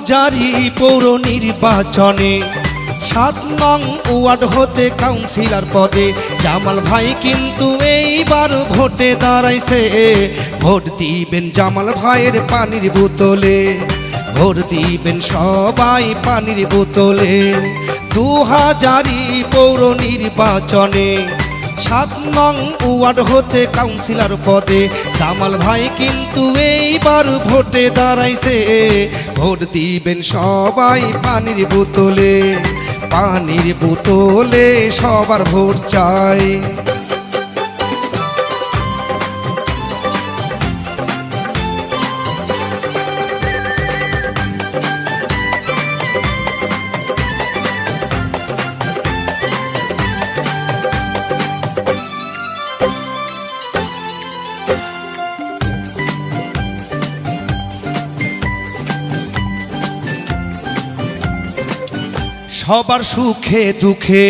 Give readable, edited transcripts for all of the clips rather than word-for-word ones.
হাজারি পৌর নির্বাচনে 7 নং ওয়ার্ড হতে কাউন্সিলর পদে জামাল ভাই কিন্তু এইবার ভোটে দাঁড়াইছে। ভোট দিবেন জামাল ভাইয়ের পানির বোতলে, ভোট দিবেন সবাই পানির বোতলে। 2000 পৌর নির্বাচনে 7 নং ওয়ার্ড হতে কাউন্সিলর পদে জামাল ভাই কিন্তু এইবার ভোটে দাঁড়াইছে। ভোট দিবেন সবাই পানির বোতলে, পানির বোতলে সবার ভোট চাই। সবার সুখে দুঃখে,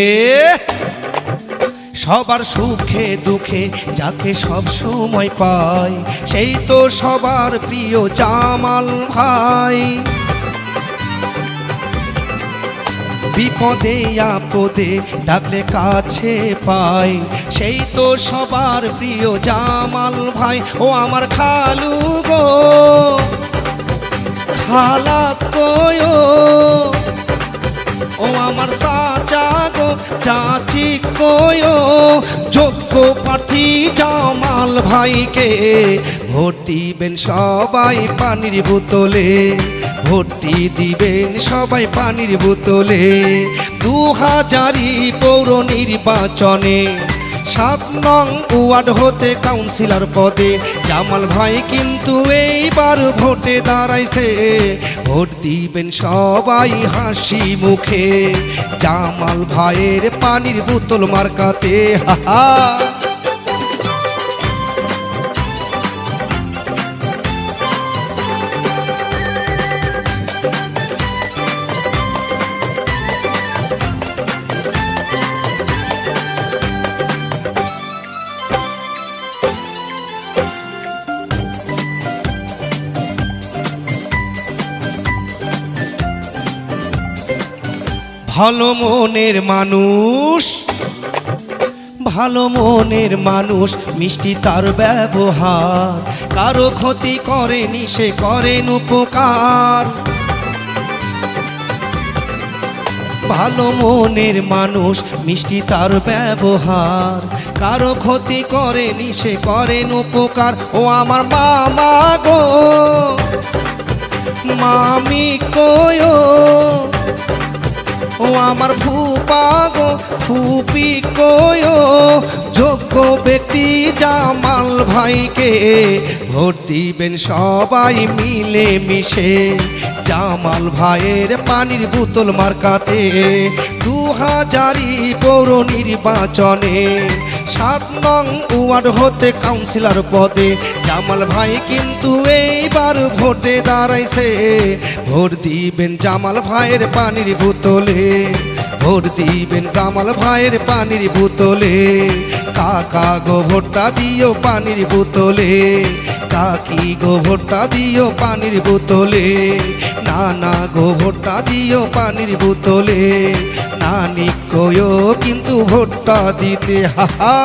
সবার সুখে দুঃখে যাকে সব সময় পাই সেই তো সবার প্রিয় জামাল ভাই। বিপদে আপদে ডাকলে কাছে পাই সেই তো সবার প্রিয় জামাল ভাই। ও আমার খালু গো খালা কয়, ও আমার চাচা গো চাচি কয়, যোগ্য প্রার্থী জামাল ভাইকে ভোট দিবেন সবাই পানির বোতলে, ভোটটি দিবেন সবাই পানির বোতলে। 2000 পৌর নির্বাচনে 7 নং ওয়ার্ড হতে কাউন্সিলর পদে জামাল ভাই কিন্তু এইবার ভোটে দাঁড়াইছে। ভোট দিবেন সবাই হাসি মুখে জামাল ভাইয়ের পানির বোতল মার্কাতে। হাহা ভালো মনের মানুষ, ভালো মনের মানুষ মিষ্টি তার ব্যবহার, কারো ক্ষতি করেনি সে করেন উপকার। ভালো মনের মানুষ মিষ্টি তার ব্যবহার, কারো ক্ষতি করেনি সে করেন উপকার। ও আমার মামা গো মামি কয়, ও আমার ফুপা গো ফুপি কয়, যোগ্য ব্যক্তি জামাল ভাইকে ভোট দিবেন সবাই মিলে মিশে জামাল ভাইয়ের পানির বোতল মার্কাতে। 2000 পৌর নির্বাচনে 7 নং ওয়ার্ড হতে কাউন্সিলর পদে জামাল ভাই কিন্তু এইবার ভোটে দাঁড়াইছে। ভোট দিবেন জামাল ভাইয়ের পানির বোতলে, ভোট দিবেন জামাল ভাইয়ের পানির বোতলে। কাকা গো ভোটটা দিও পানির বোতলে, কাকি গো ভোটটা দিও পানির বোতলে। নানা গো ভোটটা দিও পানির বোতলে, নানি কয়ও কিন্তু ভোটটা দিতে। হাহা।